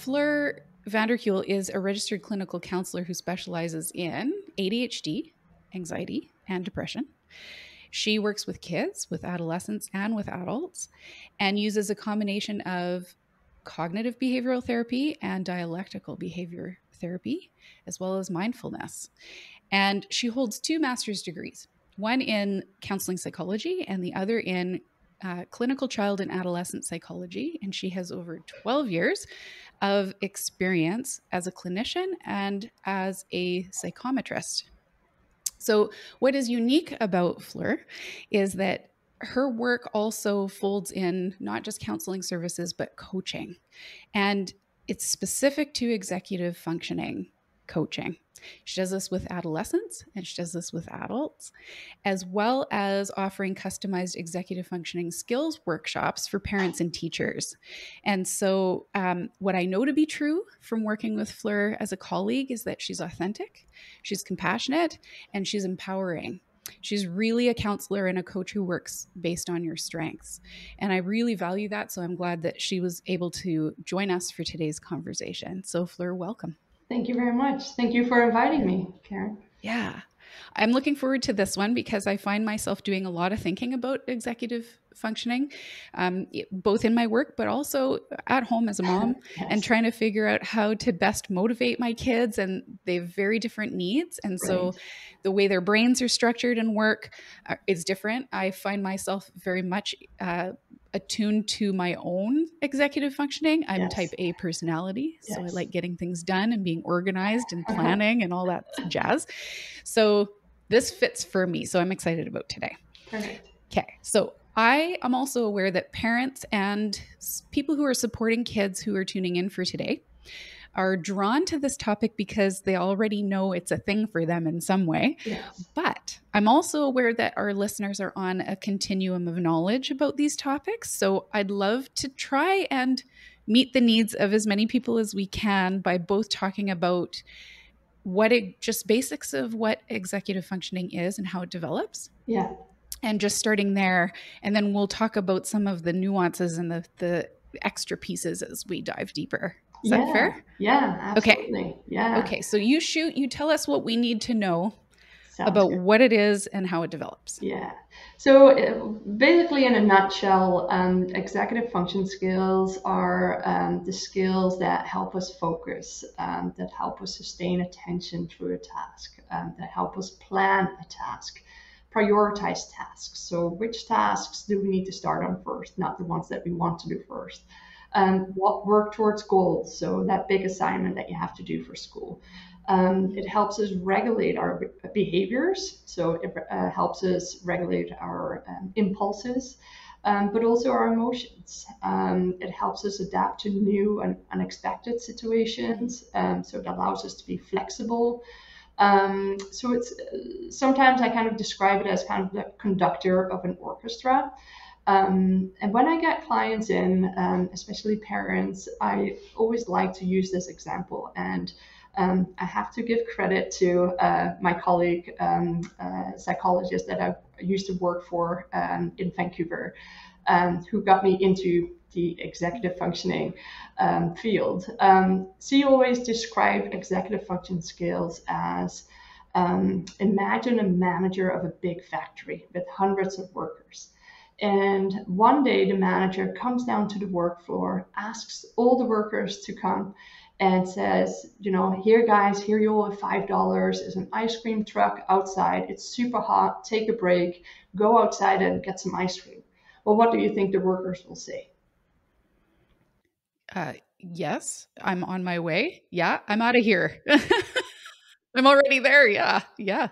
Fleur Heul is a registered clinical counselor who specializes in ADHD, anxiety, and depression. She works with kids, with adolescents, and with adults, and uses a combination of cognitive behavioral therapy and dialectical behavior therapy, as well as mindfulness. And she holds 2 master's degrees, one in counseling psychology and the other in clinical child and adolescent psychology. And she has over 12 years of experience as a clinician and as a psychometrist. So what is unique about Fleur is that her work also folds in not just counseling services, but coaching. And it's specific to executive functioning coaching. She does this with adolescents and she does this with adults, as well as offering customized executive functioning skills workshops for parents and teachers. And so what I know to be true from working with Fleur as a colleague is that she's authentic, she's compassionate, and she's empowering. She's really a counselor and a coach who works based on your strengths. And I really value that. So I'm glad that she was able to join us for today's conversation. So Fleur, welcome. Thank you very much. Thank you for inviting me, Karen. Yeah. I'm looking forward to this one because I find myself doing a lot of thinking about executive functioning, both in my work, but also at home as a mom, yes, and trying to figure out how to best motivate my kids. And they have very different needs. And so the way their brains are structured and work is different. I find myself very much attuned to my own executive functioning. I'm type A personality. So I like getting things done and being organized and planning and all that jazz. So this fits for me. So I'm excited about today. Perfect. Okay. So I am also aware that parents and people who are supporting kids who are tuning in for today are drawn to this topic because they already know it's a thing for them in some way. Yes. But I'm also aware that our listeners are on a continuum of knowledge about these topics. So I'd love to try and meet the needs of as many people as we can by both talking about just basics of what executive functioning is and how it develops. Yeah. And just starting there. And then we'll talk about some of the nuances and the extra pieces as we dive deeper. Is that fair? Yeah, absolutely. Okay. Yeah. Okay. So you tell us what we need to know about what it is and how it develops. Yeah. So basically, in a nutshell, executive function skills are the skills that help us focus, that help us sustain attention through a task, that help us plan a task, prioritize tasks. So which tasks do we need to start on first, not the ones that we want to do first? What work towards goals, so that big assignment that you have to do for school. It helps us regulate our behaviors, so it helps us regulate our impulses, but also our emotions. It helps us adapt to new and unexpected situations, so it allows us to be flexible. So it's sometimes I kind of describe it as kind of the conductor of an orchestra. And when I get clients in, especially parents, I always like to use this example. And I have to give credit to my colleague, psychologist that I used to work for in Vancouver, who got me into the executive functioning field. She always described executive function skills as imagine a manager of a big factory with hundreds of workers. And one day the manager comes down to the work floor, asks all the workers to come and says, here guys, here you all have $5. There's an ice cream truck outside. It's super hot. Take a break. Go outside and get some ice cream. Well, what do you think the workers will say? Yes, I'm on my way. Yeah, I'm out of here. I'm already there. Yeah.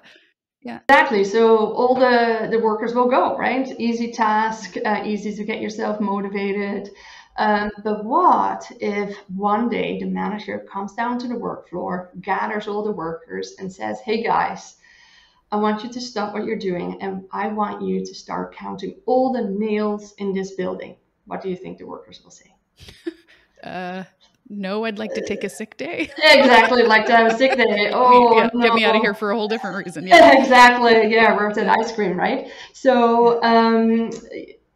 Exactly. So all the workers will go, right? Easy task, easy to get yourself motivated. But what if one day the manager comes down to the work floor, gathers all the workers and says, hey guys, I want you to stop what you're doing and I want you to start counting all the nails in this building. What do you think the workers will say? No, I'd like to take a sick day. Exactly, like to have a sick day. Oh, no. Get me out of here for a whole different reason. Yeah. Exactly. Yeah, roasted ice cream, right? So,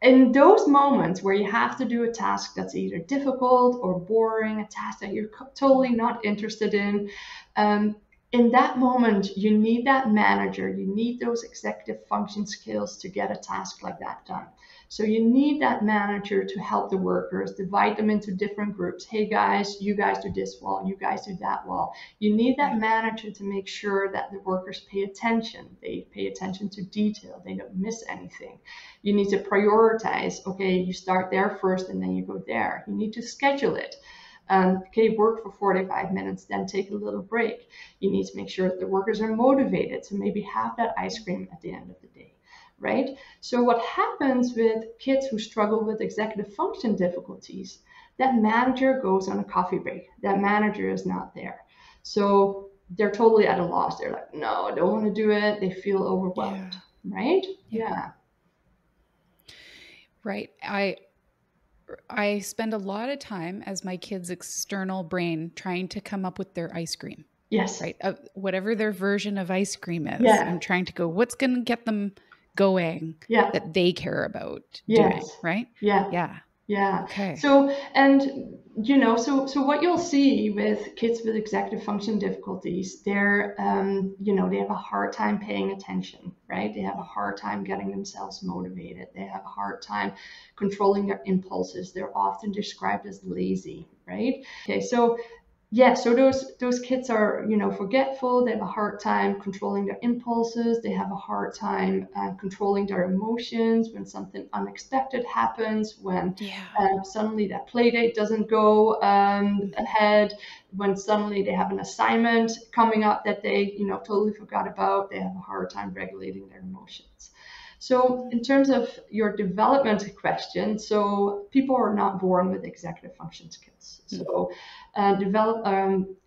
in those moments where you have to do a task that's either difficult or boring, a task that you're totally not interested in that moment, you need that manager, you need those executive function skills to get a task like that done. So you need that manager to help the workers, divide them into different groups. Hey guys, you guys do this well, you guys do that well. You need that manager to make sure that the workers pay attention. They pay attention to detail. They don't miss anything. You need to prioritize. Okay, you start there first and then you go there. You need to schedule it. Okay, work for 45 minutes, then take a little break. You need to make sure that the workers are motivated to maybe have that ice cream at the end of the day, right? So what happens with kids who struggle with executive function difficulties, that manager goes on a coffee break. That manager is not there. So they're totally at a loss. They're like, no, I don't want to do it. They feel overwhelmed, right? Yeah. Right. I spend a lot of time as my kid's external brain trying to come up with their ice cream. Yes. Right. Whatever their version of ice cream is. Yeah. I'm trying to go, what's going to get them going that they care about doing. Right. Yeah. Yeah. Yeah. Okay. So, and so what you'll see with kids with executive function difficulties, they're, they have a hard time paying attention, right? They have a hard time getting themselves motivated. They have a hard time controlling their impulses. They're often described as lazy, right? Okay. So those kids are, forgetful. They have a hard time controlling their impulses. They have a hard time controlling their emotions when something unexpected happens, when suddenly that play date doesn't go ahead, when suddenly they have an assignment coming up that they, totally forgot about. They have a hard time regulating their emotions. So in terms of your development question, so people are not born with executive function skills. So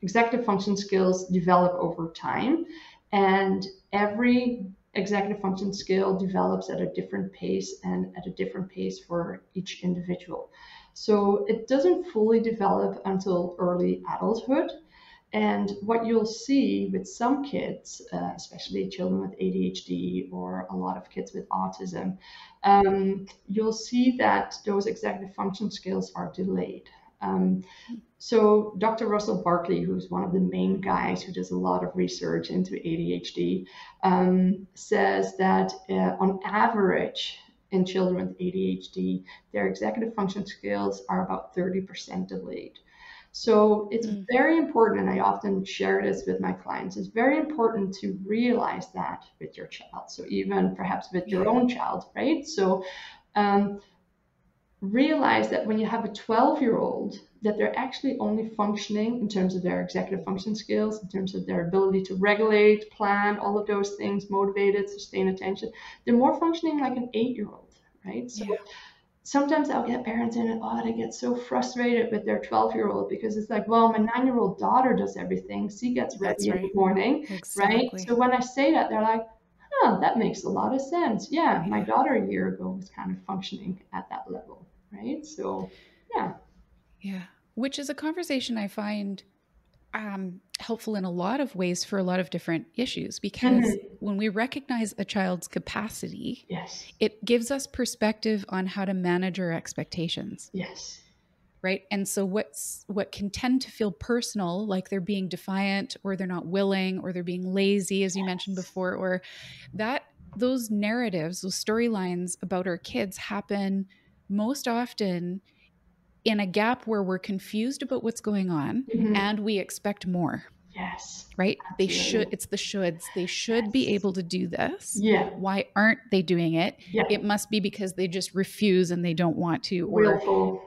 executive function skills develop over time, and every executive function skill develops at a different pace and at a different pace for each individual. So it doesn't fully develop until early adulthood. And what you'll see with some kids, especially children with ADHD or a lot of kids with autism, you'll see that those executive function skills are delayed. So Dr. Russell Barkley, who's one of the main guys who does a lot of research into ADHD, says that on average, in children with ADHD, their executive function skills are about 30% delayed. So it's very important, and I often share this with my clients, it's very important to realize that with your child. So even perhaps with your own child, right? So realize that when you have a 12-year-old, that they're actually only functioning in terms of their executive function skills, in terms of their ability to regulate, plan, all of those things, motivated, sustain attention. They're more functioning like an 8-year-old, right? So sometimes I'll get parents in and they get so frustrated with their 12-year-old because it's like, well, my 9-year-old daughter does everything. She gets ready in the morning, right? So when I say that, they're like, that makes a lot of sense. Yeah, my daughter a year ago was kind of functioning at that level, right? So, yeah. Which is a conversation I find helpful in a lot of ways for a lot of different issues, because when we recognize a child's capacity, it gives us perspective on how to manage our expectations. Yes. Right. And so what can tend to feel personal, like they're being defiant or they're not willing or they're being lazy, as you mentioned before, or those narratives, those storylines about our kids happen most often in a gap where we're confused about what's going on and we expect more. Yes. Right. Absolutely. It's the shoulds. They should be able to do this. Yeah. Why aren't they doing it? Yeah. It must be because they just refuse and they don't want to. Or willful.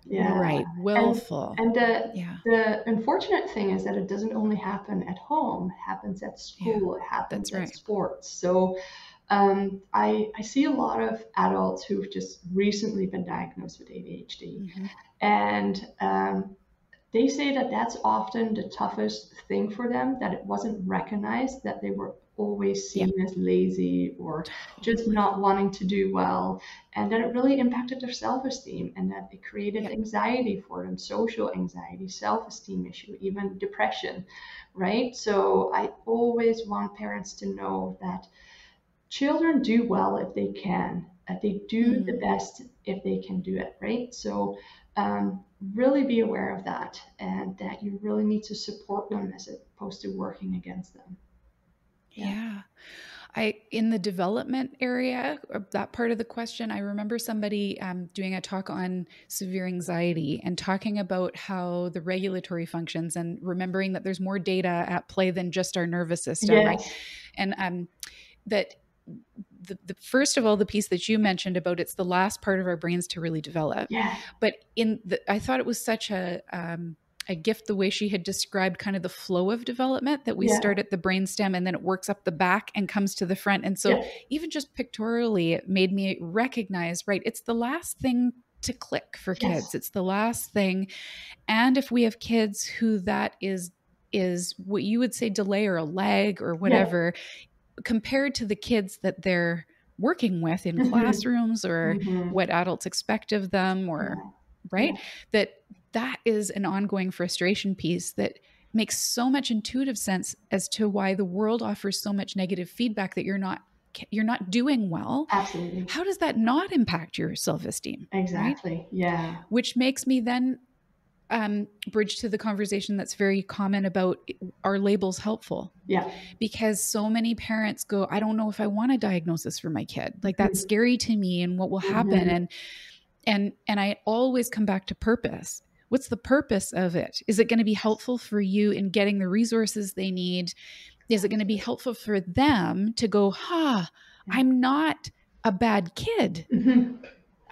Yeah. Right. Willful. And the unfortunate thing is that it doesn't only happen at home. It happens at school. It happens at sports. So I see a lot of adults who've just recently been diagnosed with ADHD. And they say that that's often the toughest thing for them, that it wasn't recognized, that they were always seen as lazy or just not wanting to do well, and that it really impacted their self-esteem, and that it created anxiety for them, social anxiety, self-esteem issue, even depression, right? So I always want parents to know that children do well if they can. They do the best if they can do it, right? So really be aware of that, and that you really need to support them as opposed to working against them. Yeah. In the development area, that part of the question, I remember somebody doing a talk on severe anxiety and talking about how the regulatory functions, and remembering that there's more data at play than just our nervous system, Yes. right? And that the first of all, the piece that you mentioned about it's the last part of our brains to really develop. Yeah. But I thought it was such a gift the way she had described kind of the flow of development, that we start at the brainstem and then it works up the back and comes to the front. And so even just pictorially, it made me recognize, right, it's the last thing to click for kids. It's the last thing. And if we have kids who that is what you would say delay or a lag or whatever, compared to the kids that they're working with in classrooms or what adults expect of them, or right, that is an ongoing frustration piece that makes so much intuitive sense as to why the world offers so much negative feedback that you're not doing well. Absolutely. How does that not impact your self-esteem? Exactly. Right? Yeah. Which makes me then bridge to the conversation that's very common about, are labels helpful? Yeah. Because so many parents go, I don't know if I want a diagnosis for my kid. Like that's scary to me, and what will happen? And I always come back to purpose. What's the purpose of it? Is it going to be helpful for you in getting the resources they need? Is it going to be helpful for them to go, I'm not a bad kid.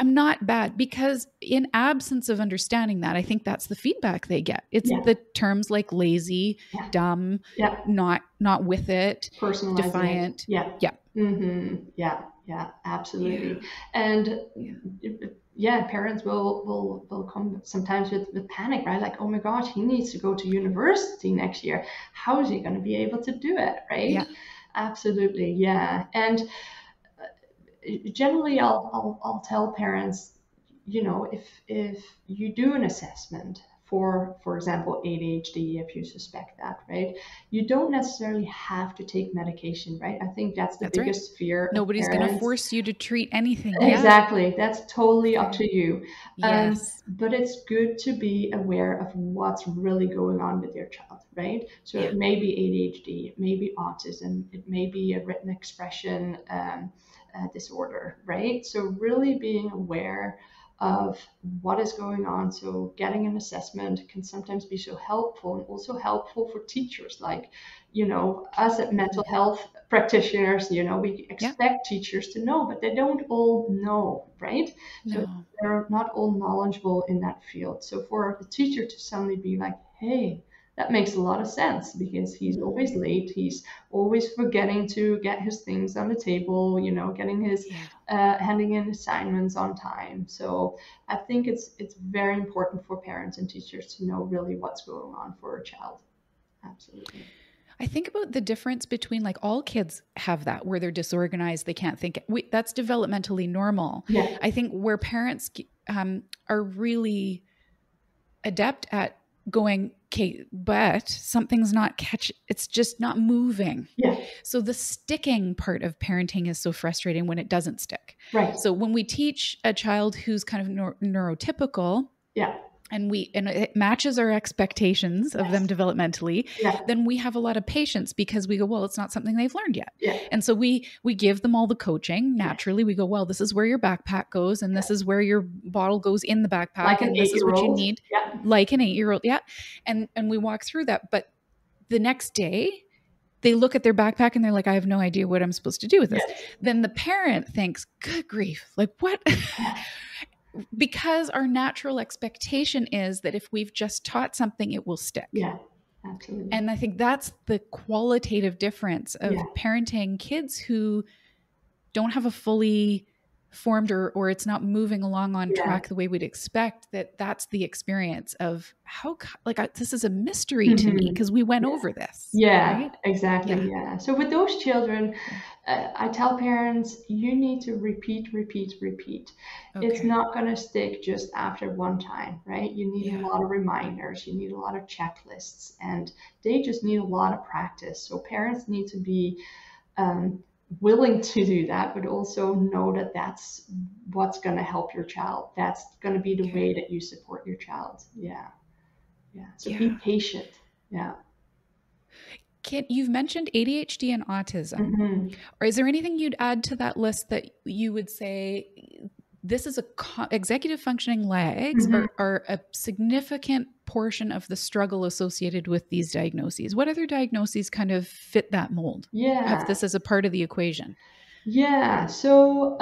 I'm not bad? Because in absence of understanding that, I think that's the feedback they get. It's the terms like lazy, dumb, not with it, defiant. Yeah. Absolutely. And parents will come sometimes with panic, right? Like, oh my gosh, he needs to go to university next year. How is he going to be able to do it, right? Yeah. Absolutely. Yeah. And generally I'll tell parents, if you do an assessment for example, ADHD, if you suspect that, right? You don't necessarily have to take medication, right? I think that's the biggest fear. Nobody's going to force you to treat anything. Exactly. That's totally up to you. Yes. But it's good to be aware of what's really going on with your child, right? So it may be ADHD, it may be autism, it may be a written expression disorder, right? So really being aware of what is going on. So getting an assessment can sometimes be so helpful, and also helpful for teachers. Like, us at mental health practitioners, we expect teachers to know, but they don't all know, right? So they're not all knowledgeable in that field. So for the teacher to suddenly be like, hey, that makes a lot of sense, because he's always late. He's always forgetting to get his things on the table, getting his handing in assignments on time. So I think it's very important for parents and teachers to know really what's going on for a child. Absolutely. I think about the difference between, like, all kids have that, where they're disorganized, they can't think. That's developmentally normal. Yeah. I think where parents are really adept at going, okay, but something's not it's just not moving. Yeah. So the sticking part of parenting is so frustrating when it doesn't stick. Right. So when we teach a child who's kind of neurotypical, and it matches our expectations of them developmentally, then we have a lot of patience, because we go, well, it's not something they've learned yet. Yeah. And so we give them all the coaching. Naturally, we go, well, this is where your backpack goes, and this is where your bottle goes in the backpack, like, and this is what you need. Yeah. Like an 8-year-old. Yeah. And we walk through that. But the next day, they look at their backpack and they're like, I have no idea what I'm supposed to do with this. Yes. Then the parent thinks, good grief, like what? Because our natural expectation is that if we've just taught something, it will stick. Yeah, absolutely. And I think that's the qualitative difference of parenting kids who don't have a fully formed or it's not moving along on track the way we'd expect. That's the experience of this is a mystery to me, because we went over this. Yeah, right? Exactly. Yeah. So with those children, I tell parents, you need to repeat. Okay. It's not going to stick just after one time, right? You need a lot of reminders. You need a lot of checklists, and they just need a lot of practice. So parents need to be willing to do that, but also know that that's what's going to help your child. That's going to be the way that you support your child. Yeah. Yeah. So be patient. Yeah. You've mentioned ADHD and autism. Mm-hmm. Or is there anything you'd add to that list that you would say this is executive functioning lags are a significant portion of the struggle associated with these diagnoses? What other diagnoses kind of fit that mold? Yeah. Have this as a part of the equation? Yeah, so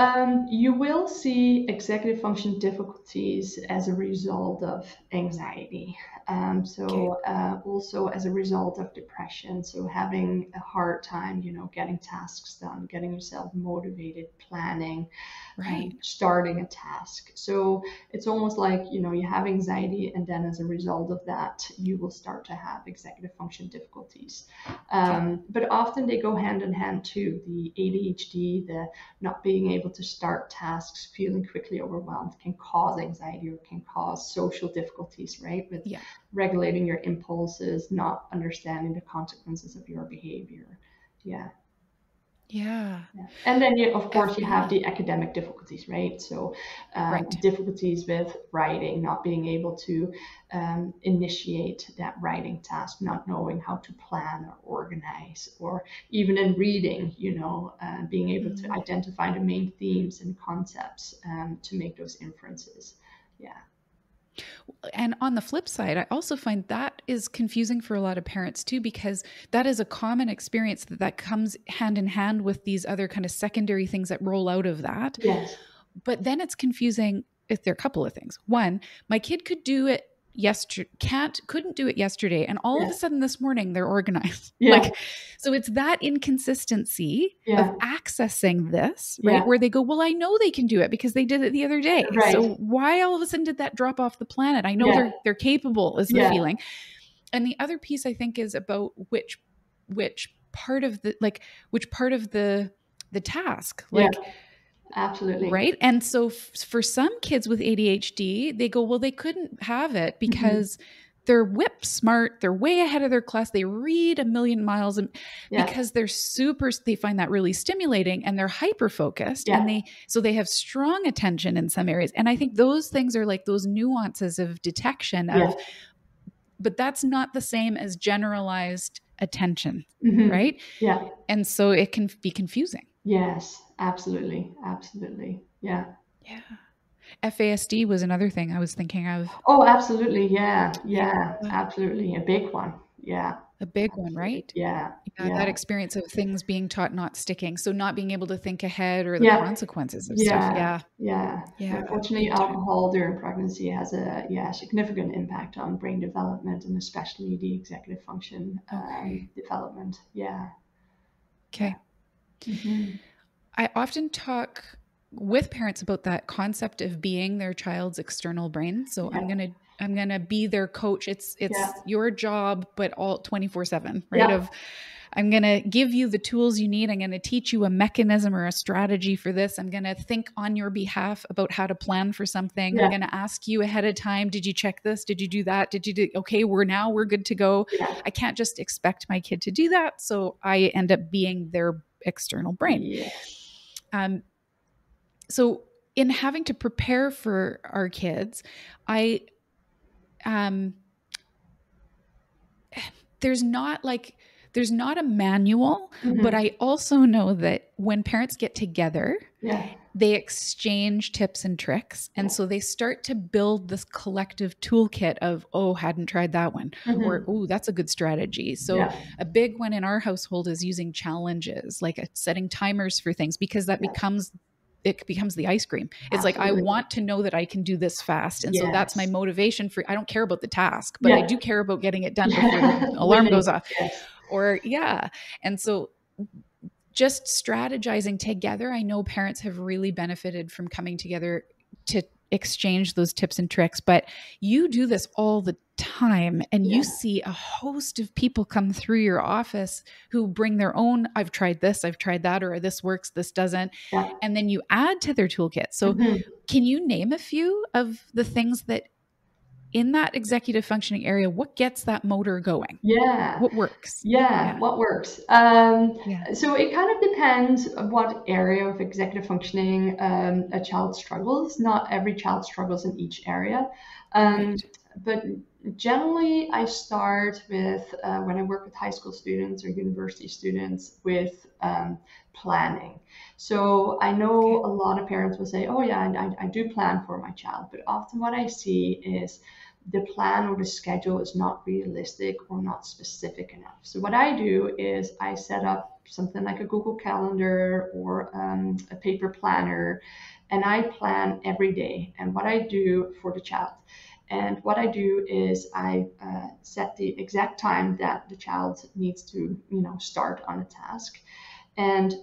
you will see executive function difficulties as a result of anxiety. Also as a result of depression. So having a hard time, getting tasks done, getting yourself motivated, planning, Right. starting a task. So it's almost like, you have anxiety, and then as a result of that, you will start to have executive function difficulties. But often they go hand in hand too. The ADHD, the not being able to start tasks, feeling quickly overwhelmed can cause anxiety or can cause social difficulties, right? With regulating your impulses, not understanding the consequences of your behavior. Yeah. Yeah. And then, of course, you have the academic difficulties, right? So difficulties with writing, not being able to initiate that writing task, not knowing how to plan or organize, or even in reading, being able to identify the main themes and concepts to make those inferences. Yeah. And on the flip side, I also find that is confusing for a lot of parents too, because that is a common experience that comes hand in hand with these other kind of secondary things that roll out of that. Yes. But then it's confusing if there are a couple of things. One, my kid could do it couldn't do it yesterday, and all of a sudden this morning they're organized. So it's that inconsistency of accessing this, right? Where they go, well, I know they can do it because they did it the other day. Right. So why all of a sudden did that drop off the planet? I know they're capable, is the feeling. And the other piece I think is about which part of the task, absolutely. Right. And so for some kids with ADHD, they go, well, they couldn't have it because they're whip smart. They're way ahead of their class. They read a million miles because they find that really stimulating, and they're hyper focused, and they have strong attention in some areas. And I think those things are like those nuances of detection but that's not the same as generalized attention. Right. Yeah. And so it can be confusing. Yes, absolutely. Absolutely. Yeah. Yeah. FASD was another thing I was thinking of. Oh, absolutely. Yeah. Yeah. Absolutely. A big one. Yeah. A big one, right? Yeah. That experience of things being taught not sticking. So not being able to think ahead or the consequences of stuff. Yeah. Unfortunately, alcohol during pregnancy has a significant impact on brain development, and especially the executive function development. Yeah. Okay. I often talk with parents about that concept of being their child's external brain. So I'm going to be their coach. It's your job, but all 24/7, right? I'm going to give you the tools you need. I'm going to teach you a mechanism or a strategy for this. I'm going to think on your behalf about how to plan for something. I'm going to ask you ahead of time. Did you check this? Did you do that? Okay, we're good to go. I can't just expect my kid to do that. So I end up being their external brain. So in having to prepare for our kids, there's not a manual, but I also know that when parents get together, they exchange tips and tricks. And so they start to build this collective toolkit of, hadn't tried that one, or, that's a good strategy. So a big one in our household is using challenges, like setting timers for things, because that becomes the ice cream. It's like, I want to know that I can do this fast. And so that's my motivation I don't care about the task, but I do care about getting it done before the alarm goes off. And so just strategizing together, I know parents have really benefited from coming together to exchange those tips and tricks, but you do this all the time, and you see a host of people come through your office who bring their own, I've tried this, I've tried that, or this works, this doesn't. And then you add to their toolkit. So can you name a few of the things that in that executive functioning area, what gets that motor going? Yeah. What works? Yeah, what works? Yeah. So it kind of depends on what area of executive functioning a child struggles. Not every child struggles in each area. Right. But generally, I start with, when I work with high school students or university students, with planning. So I know Okay. a lot of parents will say, oh, yeah, I do plan for my child. But often what I see is the plan or the schedule is not realistic or not specific enough. So what I do is I set up something like a Google Calendar or a paper planner, and I plan every day and what I do for the child. And what I do is I set the exact time that the child needs to, start on a task. And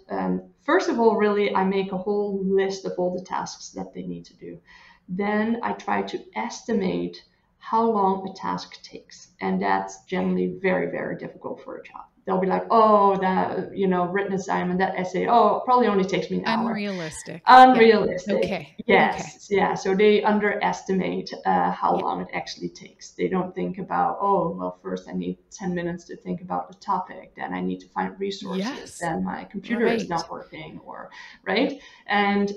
first of all, really, I make a whole list of all the tasks that they need to do. Then I try to estimate how long a task takes. And that's Okay. generally very, very difficult for a child. They'll be like, oh, that, written assignment, that essay, oh, it probably only takes me an hour. Unrealistic. Yeah. Unrealistic. Okay. Okay. Yes. Yeah. So they underestimate how Yeah. long it actually takes. They don't think about, oh, well, first I need 10 minutes to think about the topic. Then I need to find resources. Yes. Then my computer is Right. not working, or Yep. right. And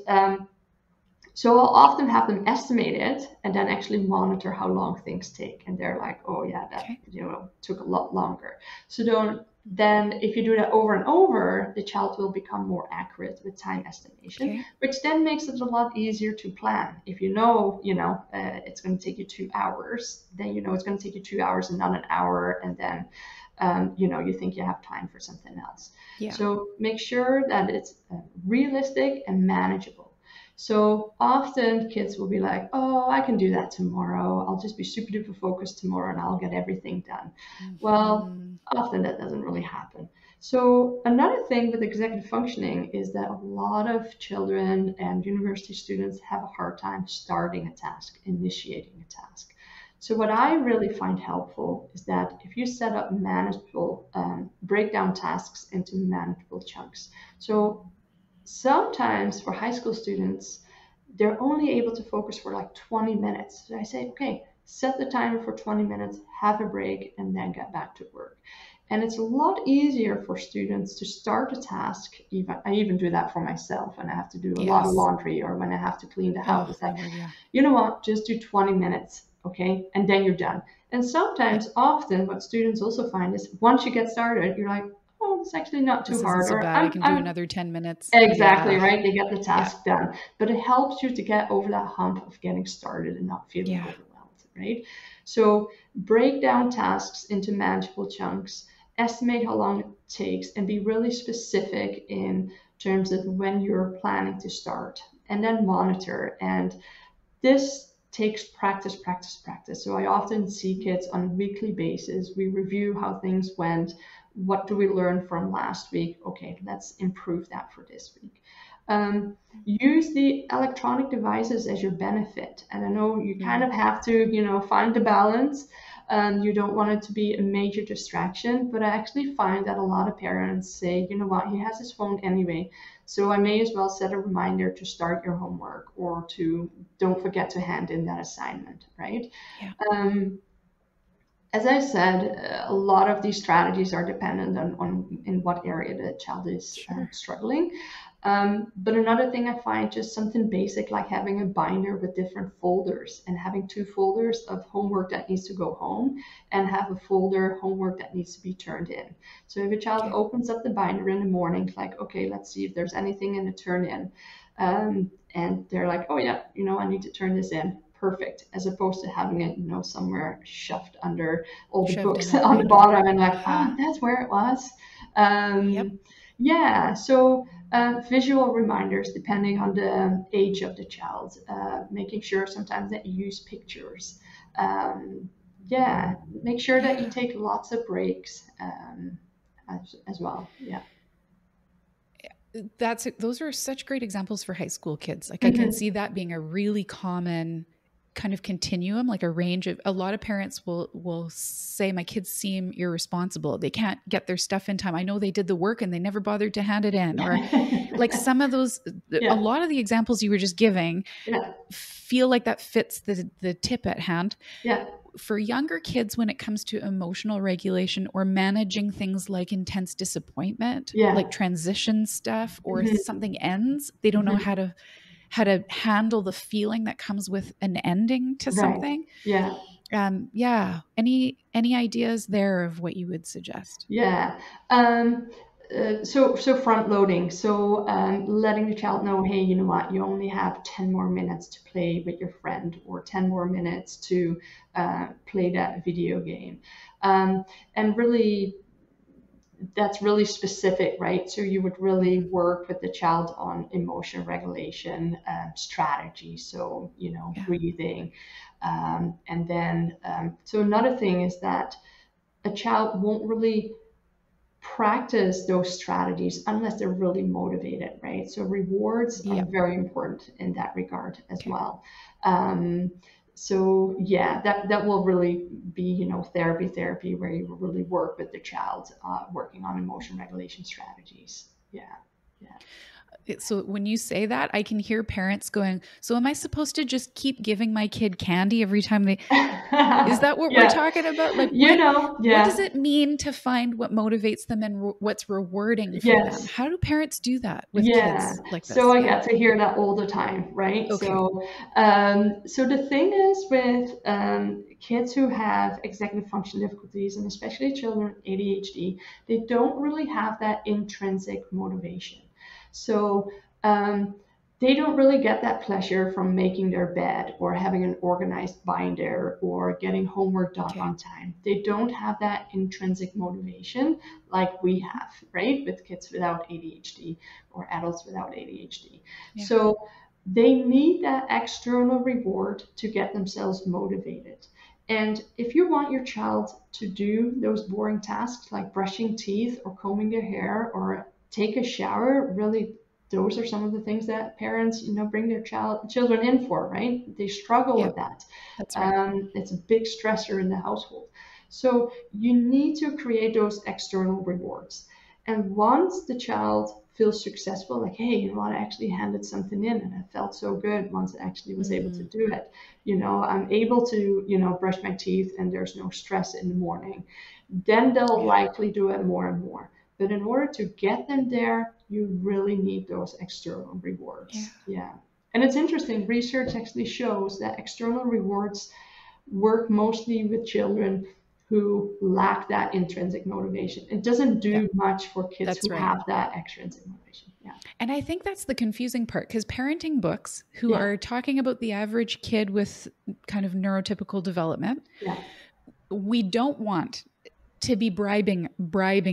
so I'll often have them estimate it and then actually monitor how long things take. And they're like, oh yeah, that Okay. took a lot longer. So then if you do that over and over, the child will become more accurate with time estimation, Okay. which then makes it a lot easier to plan. If it's going to take you 2 hours, then it's going to take you 2 hours and not an hour, and then you think you have time for something else. Yeah. So make sure that it's realistic and manageable. So often kids will be like, oh, I can do that tomorrow. I'll just be super duper focused tomorrow and I'll get everything done. Well, Hmm. often that doesn't really happen. So another thing with executive functioning is that a lot of children and university students have a hard time starting a task, initiating a task. So what I really find helpful is that if you set up manageable, break down tasks into manageable chunks. So sometimes for high school students, they're only able to focus for like 20 minutes. So I say, okay, set the timer for 20 minutes, have a break, and then get back to work. And it's a lot easier for students to start a task. I even do that for myself when I have to do a lot of Yes. laundry or when I have to clean the house. Oh It's my like, word. Yeah. you know what, just do 20 minutes, okay? And then you're done. And Yeah. sometimes, often, what students also find is once you get started, you're like, oh, it's actually not too This isn't hard, so or bad. I I'm, can do I'm another 10 minutes. exactly Yeah. right. They get the Yeah. task done, but it helps you to get over that hump of getting started and not feeling Yeah. overwhelmed, right? So break down tasks into manageable chunks, estimate how long it takes, and be really specific in terms of when you're planning to start, and then monitor. And this takes practice, practice, practice. So I often see kids on a weekly basis. We review how things went. What do we learn from last week? Okay, let's improve that for this week. Use the electronic devices as your benefit. And I know you kind Mm. of have to, find the balance. You don't want it to be a major distraction, but I actually find that a lot of parents say, you know what, he has his phone anyway, so I may as well set a reminder to start your homework or to don't forget to hand in that assignment, right? Yeah. Um, as I said, a lot of these strategies are dependent on in what area the child is Sure. struggling. But another thing I find, just something basic like having a binder with different folders and having two folders of homework that needs to go home and have a folder homework that needs to be turned in. So if a child Okay. opens up the binder in the morning, like, okay, let's see if there's anything in the turn in. And they're like, oh yeah, I need to turn this in. Perfect. As opposed to having it, somewhere shoved under all the Shoved in books a on the binder. bottom and like, Uh-huh. oh, that's where it was. Yep. Yeah, so visual reminders depending on the age of the child, making sure sometimes that you use pictures. Yeah, make sure that you Yeah. take lots of breaks as well. Yeah. Those are such great examples for high school kids. Like I can Hmm. see that being a really common kind of continuum, like a range of, a lot of parents will say, my kids seem irresponsible. They can't get their stuff in time. I know they did the work and they never bothered to hand it in. Or like some of those, a lot of the examples you were just giving feel like that fits the tip at hand. For younger kids, when it comes to emotional regulation or managing things like intense disappointment, like transition stuff, or something ends, they don't know how to handle the feeling that comes with an ending to something. Any ideas there of what you would suggest? So front loading. So letting the child know, hey, you know what, you only have 10 more minutes to play with your friend, or 10 more minutes to play that video game. And really, that's really specific, right? So you would really work with the child on emotion regulation strategy. So, breathing. And then, so another thing is that a child won't really practice those strategies unless they're really motivated, right? So rewards are very important in that regard as well. So that will really be, therapy where you really work with the child, working on emotion regulation strategies. So when you say that, I can hear parents going, so am I supposed to just keep giving my kid candy every time they, is that what we're talking about? Like, what does it mean to find what motivates them and what's rewarding for them? How do parents do that with kids like this? So I get to hear that all the time, right? Okay. So the thing is with kids who have executive function difficulties, and especially children with ADHD, they don't really have that intrinsic motivation. So they don't really get that pleasure from making their bed, or having an organized binder, or getting homework done on time. They don't have that intrinsic motivation like we have, right? With kids without ADHD or adults without ADHD. So they need that external reward to get themselves motivated. And if you want your child to do those boring tasks like brushing teeth or combing their hair or take a shower, really, those are some of the things that parents, bring their children in for, right? They struggle with that. That's right. It's a big stressor in the household. So you need to create those external rewards. And once the child feels successful, like, hey, I actually handed something in and I felt so good once I actually was able to do it. I'm able to, brush my teeth and there's no stress in the morning. Then they'll likely do it more and more. But in order to get them there, you really need those external rewards. And it's interesting, research actually shows that external rewards work mostly with children who lack that intrinsic motivation. It doesn't do much for kids who have that extrinsic motivation. And I think that's the confusing part, because parenting books who are talking about the average kid with kind of neurotypical development, we don't want to be bribing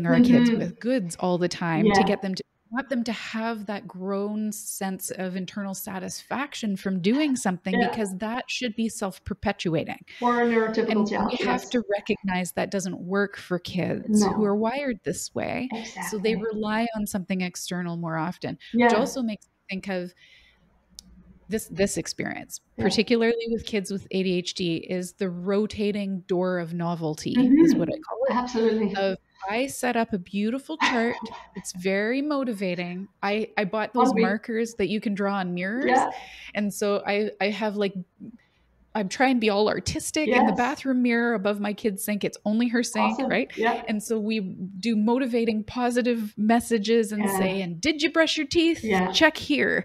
our kids with goods all the time to get them to, want them to have that grown sense of internal satisfaction from doing something, because that should be self-perpetuating. Or a neurotypical child. We have to recognize that doesn't work for kids who are wired this way. So they rely on something external more often, which also makes me think of this experience, particularly with kids with ADHD, is the rotating door of novelty, is what I call it. Absolutely. I set up a beautiful chart. It's very motivating. I bought those markers that you can draw on mirrors. And so I have I'm trying to be all artistic in the bathroom mirror above my kid's sink. It's only her sink, right? And so we do motivating positive messages and say, and did you brush your teeth? Check here.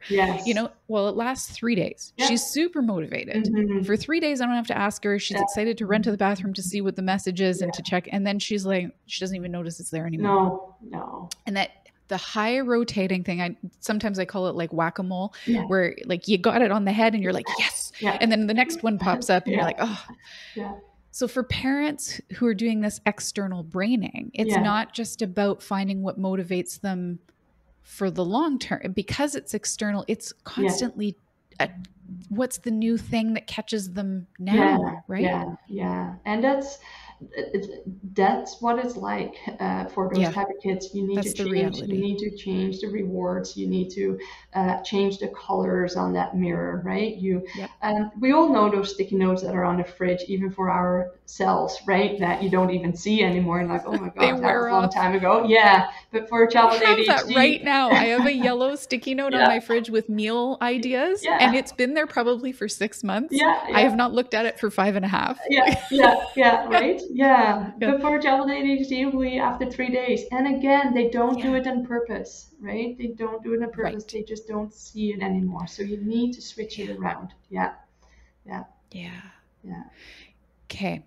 Well, it lasts 3 days. She's super motivated. For 3 days, I don't have to ask her. She's excited to run to the bathroom to see what the message is and to check. And then she's like, she doesn't even notice it's there anymore. No. And that the high rotating thing, sometimes I call it like whack-a-mole, where like you got it on the head and you're like, yes. And then the next one pops up and you're like, oh. So for parents who are doing this external braining, it's not just about finding what motivates them for the long term. Because it's external, it's constantly what's the new thing that catches them now, right? And that's what it's like for those Yeah, type of kids. You need to that's the change. You reality. need to change the rewards. You need to change the colors on that mirror, right? Yep. We all know those sticky notes that are on the fridge, even for ourselves, right? That you don't even see anymore. And like, oh my They gosh, that was wear a long off. time ago. Yeah, but for a I child with have that right ADHD, now. I have a yellow sticky note on yeah, my fridge with meal ideas, and yeah, it's been there probably for 6 months. yeah, I have yeah. not looked at it for 5.5. Yeah, yeah, yeah, Yeah, right? Yeah. yeah, But for child with ADHD, we after 3 days. And again, they don't do yeah. it on purpose, right? They don't do it on purpose. Right. They just don't see it anymore. So you need to switch it Yeah, around. Yeah, yeah, yeah. yeah. Okay.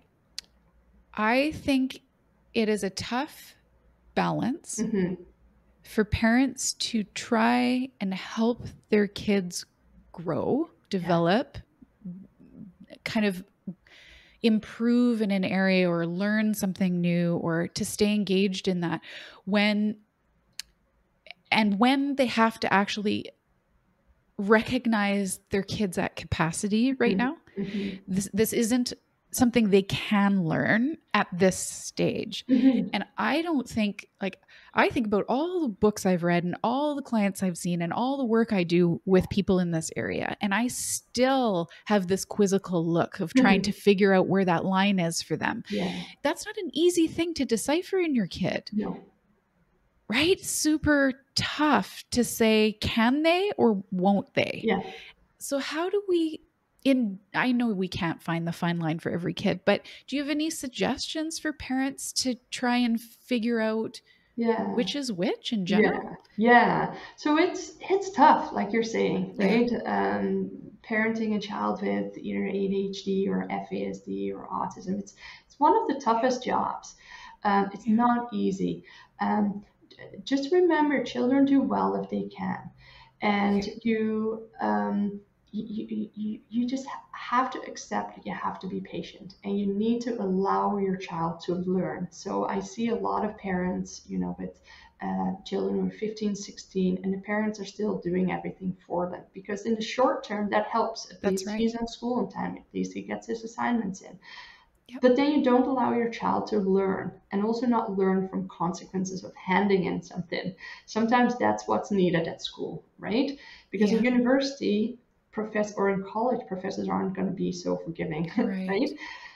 I think it is a tough balance Mm-hmm. for parents to try and help their kids grow, Yeah. develop, kind of improve in an area or learn something new or to stay engaged in that when they have to actually recognize their kids at capacity right Mm-hmm. now. Mm-hmm. This isn't something they can learn at this stage. Mm-hmm. And I don't think, like, I think about all the books I've read and all the clients I've seen and all the work I do with people in this area. And I still have this quizzical look of trying to figure out where that line is for them. Yeah. That's not an easy thing to decipher in your kid, No. right? Super tough to say, can they or won't they? Yeah. So how do we I know we can't find the fine line for every kid, but do you have any suggestions for parents to try and figure out Yeah. which is which in general? Yeah, yeah. So it's tough, like you're saying, Yeah. right? Parenting a child with either ADHD or FASD or autism, it's one of the toughest jobs. It's Yeah. not easy. Um, just remember, children do well if they can, and Okay. you just have to accept that you have to be patient and you need to allow your child to learn. So I see a lot of parents, with children who are 15, 16, and the parents are still doing everything for them because in the short term that helps. At That's least right. he's on school on time, at least he gets his assignments in. Yep. But then you don't allow your child to learn and also not learn from consequences of handing in something. Sometimes that's what's needed at school, right? Because in Yeah. university, or in college, professors aren't going to be so forgiving, right? Right.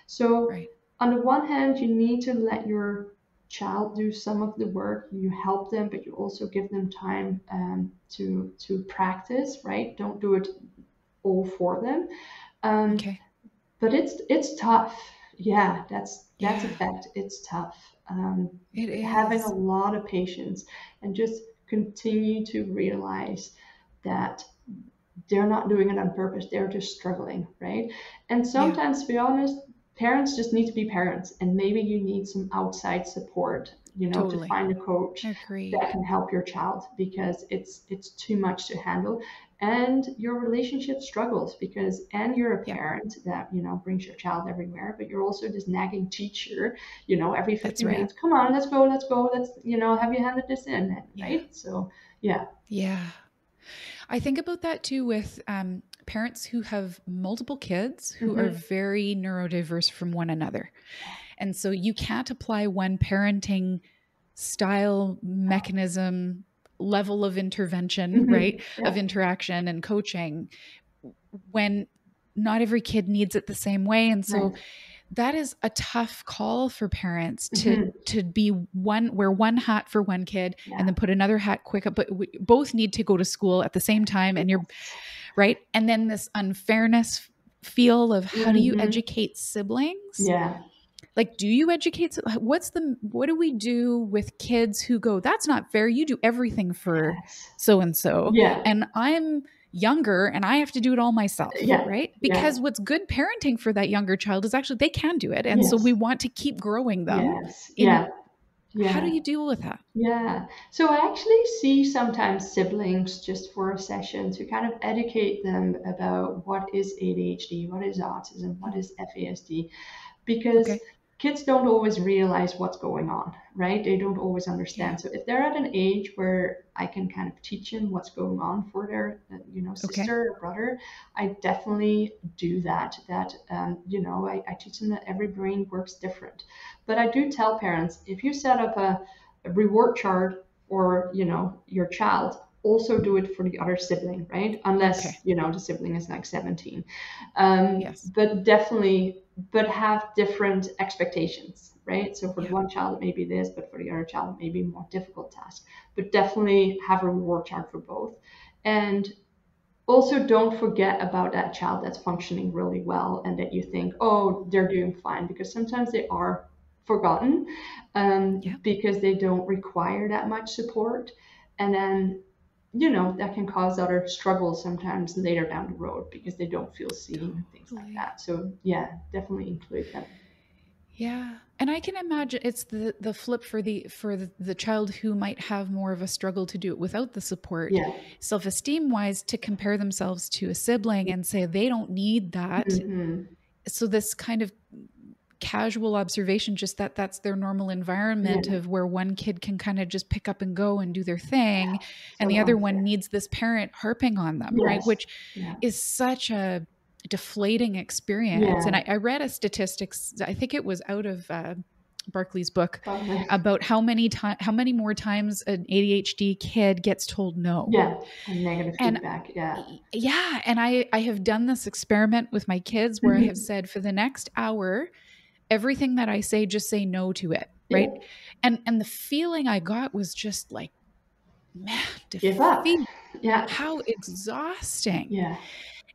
So, Right. on the one hand, you need to let your child do some of the work. You help them, but you also give them time to practice, right? Don't do it all for them. Um, Okay. but it's tough. Yeah, that's a Yeah. fact. It's tough. It Having a is. lot of patience and just continue to realize that they're not doing it on purpose. They're just struggling, right? And Yeah. sometimes, to be honest, parents just need to be parents, and maybe you need some outside support, to Totally. find a coach that Agreed. can help your child because it's too much to handle, and your relationship struggles because, and you're a Yep. parent that brings your child everywhere, but you're also this nagging teacher, every That's 15 right. minutes. Come on, let's go. Let's have you handed this in, Yeah. right? So yeah. Yeah. I think about that too with parents who have multiple kids who are Hmm. very neurodiverse from one another. And so you can't apply one parenting style, mechanism, level of intervention, Hmm. right? Of Yeah. interaction and coaching when not every kid needs it the same way. And so Right. that is a tough call for parents to Hmm. be wear one hat for one kid and Yeah. then put another hat quick up, but we both need to go to school at the same time, and you're Yes. right. And then this unfairness feel of how do you Hmm. educate siblings? Yeah. Like, do you educate? What do we do with kids who go, that's not fair. You do everything for Yes. so and so, Yeah. and I'm younger and I have to do it all myself, Yeah. right? Yeah. Because what's good parenting for that younger child is actually they can do it. And so we Yes. want to keep growing them Yes. in Yeah. how do Yeah. you deal with that? Yeah. So I actually see sometimes siblings just for a session to kind of educate them about what is ADHD, what is autism, what is FASD, because Okay. kids don't always realize what's going on, right? They don't always understand. Yeah. So if they're at an age where I can kind of teach them what's going on for their, Okay. sister or brother, I definitely do that. I teach them that every brain works different. But I do tell parents, if you set up a reward chart for, your child, also do it for the other sibling, right? Okay. Unless, the sibling is like 17. Yes. But definitely, but have different expectations, right? So for the Yeah. one child, it may be this, but for the other child, it may be a more difficult task. But definitely have a reward chart for both. And also don't forget about that child that's functioning really well and that you think, oh, they're doing fine, because sometimes they are forgotten, Yeah. because they don't require that much support. And then, that can cause other struggles sometimes later down the road because they don't feel seen and things like Totally. that. So yeah, definitely include them. Yeah. And I can imagine it's the flip for the child who might have more of a struggle to do it without the support, Yeah. self-esteem wise, to compare themselves to a sibling and say they don't need that. Hmm. So this kind of casual observation, just that that's their normal environment Yeah. of where one kid can kind of just pick up and go and do their thing, and So the other one unfair. needs this parent harping on them, right? Yes. Which Yeah. is such a deflating experience. And Yeah. I read a statistics, I think it was out of Barclay's book, Probably. about how many more times an ADHD kid gets told no. Yeah. And negative And feedback. Yeah. yeah, and I have done this experiment with my kids where I have Mhm. said, for the next hour, everything that I say, just say no to it, Yeah. right? And the feeling I got was just like, man, Give up. defeat. Yeah. How exhausting. Yeah.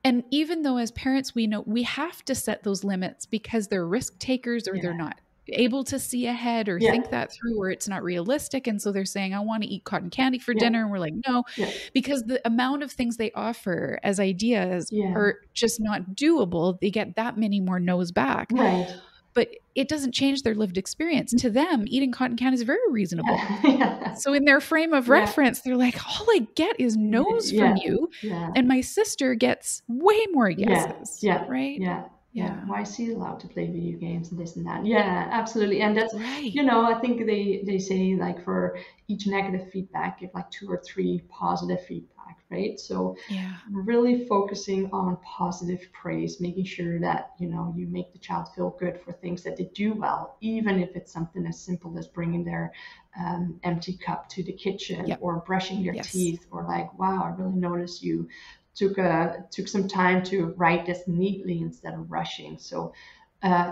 And even though as parents, we know we have to set those limits because they're risk takers, or they're Yeah. not able to see ahead or Yeah. think that through, or it's not realistic. And so they're saying, I want to eat cotton candy for Yeah. dinner. And we're like, no, Yeah. because the amount of things they offer as ideas Yeah. are just not doable. They get that many more no's back. Right. But it doesn't change their lived experience. To them, eating cotton candy is very reasonable. Yeah. Yeah. So in their frame of Yeah. reference, they're like, all I get is no's from Yeah. you. Yeah. And my sister gets way more Yeah. yeses. Yeah. Right? Yeah. Yeah. Yeah. Why is he allowed to play video games and this and that? Yeah, absolutely. And that's, Right. I think they say like for each negative feedback, give like 2 or 3 positive feedback, right? So Yeah. really focusing on positive praise, making sure that, you make the child feel good for things that they do well, even if it's something as simple as bringing their empty cup to the kitchen, Yep. or brushing their Yes. teeth, or like, wow, I really noticed you took some time to write this neatly instead of rushing. So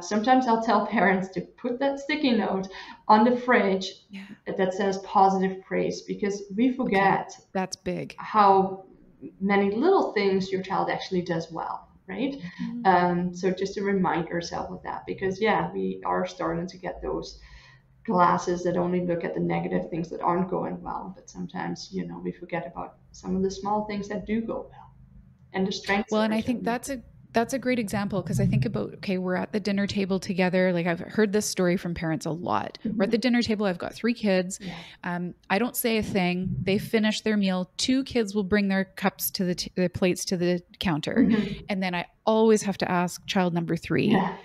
sometimes I'll tell parents to put that sticky note on the fridge Yeah. that says positive praise, because we Okay. forget That's big. how many little things your child actually does well, right? So just to remind yourself of that, because yeah, we are starting to get those glasses that only look at the negative things that aren't going well, but sometimes we forget about some of the small things that do go well and the strengths Well, of and our I think children. that's a great example, because I think about, okay, we're at the dinner table together. Like, I've heard this story from parents a lot. We're at the dinner table. I've got 3 kids. Yeah. I don't say a thing. They finish their meal. 2 kids will bring their cups to their plates to the counter. Mhm. And then I always have to ask child number 3, Yeah.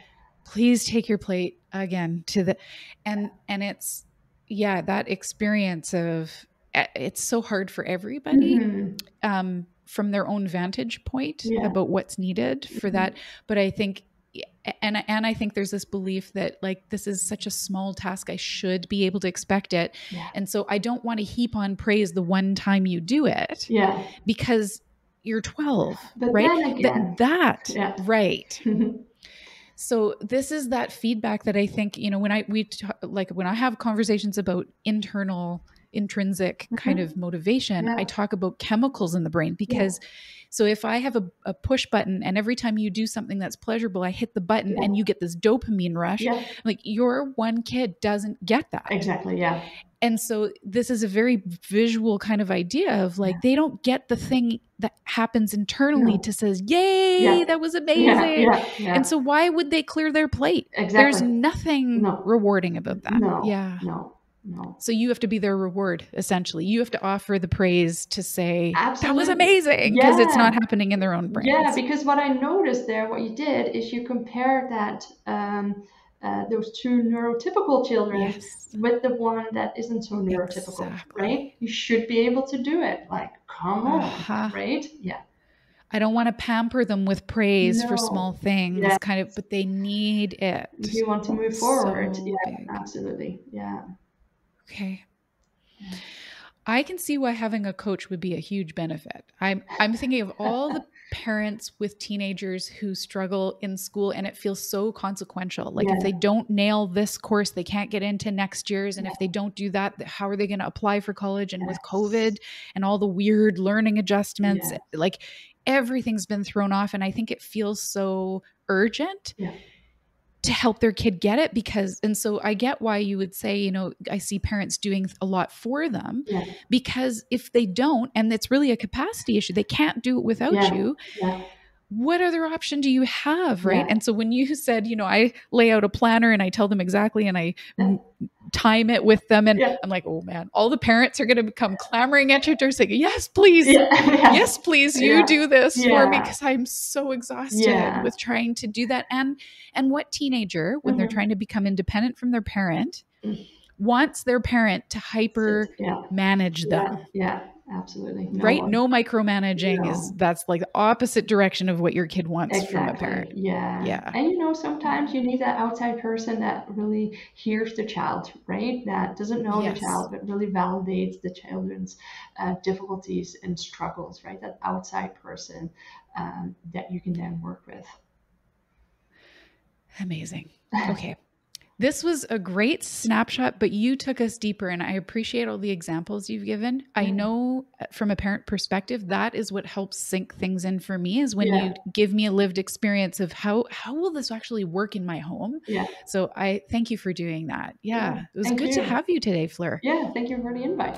please take your plate again to the, and it's, yeah, that experience of, it's so hard for everybody. Mhm. From their own vantage point Yeah. about what's needed for that. But I think, and I think there's this belief that, like, this is such a small task, I should be able to expect it. Yeah. And so I don't want to heap on praise the one time you do it, Yeah. because you're 12, But right? then again, yeah. Right. So this is that feedback that I think, when I have conversations about intrinsic kind of motivation, Yeah. I talk about chemicals in the brain, because so if I have a push button, and every time you do something that's pleasurable, I hit the button and you get this dopamine rush, Yeah. like, your one kid doesn't get that. Exactly. Yeah. And so this is a very visual kind of idea of, like, they don't get the thing that happens internally No. to says, yay, Yeah. that was Yeah. amazing. Yeah. Yeah. And so why would they clear their plate? Exactly. There's nothing No. rewarding about that. No. Yeah. No. So you have to be their reward, essentially. You have to offer the praise to say, Absolutely. that was amazing, because it's Yeah. not happening in their own brains. Yeah, because what I noticed there, what you did is you compared that those two neurotypical children Yes. with the one that isn't so neurotypical, Exactly. right? You should be able to do it. Like, come on, right? Yeah. I don't want to pamper them with praise for small No. things, Yeah. kind of, but they need it. If you want to move forward, So yeah, big. absolutely. Yeah. Okay. Yeah. I can see why having a coach would be a huge benefit. I'm thinking of all the parents with teenagers who struggle in school and it feels so consequential. Like if they don't nail this course, they can't get into next year's. And if they don't do that, how are they going to apply for college? And with COVID and all the weird learning adjustments, like everything's been thrown off. And I think it feels so urgent to help their kid get it and so I get why you would say, you know, I see parents doing a lot for them because if they don't, and it's really a capacity issue, they can't do it without you. What other option do you have? Right. And so when you said, you know, I lay out a planner and I tell them exactly, and I time it with them. And I'm like, oh man, all the parents are going to come clamoring at your door saying, yes, please. Yes, please. You do this for me. Cause I'm so exhausted with trying to do that. And what teenager, when they're trying to become independent from their parent, wants their parent to hyper manage them? Yeah. Absolutely. No micromanaging that's like the opposite direction of what your kid wants from a parent. Yeah. And you know, sometimes you need that outside person that really hears the child, right? That doesn't know the child, but really validates the children's difficulties and struggles, right? That outside person that you can then work with. Amazing. Okay. This was a great snapshot, but you took us deeper and I appreciate all the examples you've given. I know from a parent perspective, that is what helps sink things in for me is when you give me a lived experience of how will this actually work in my home? So I thank you for doing that. It was good to have you today, Fleur. Yeah, thank you for the invite.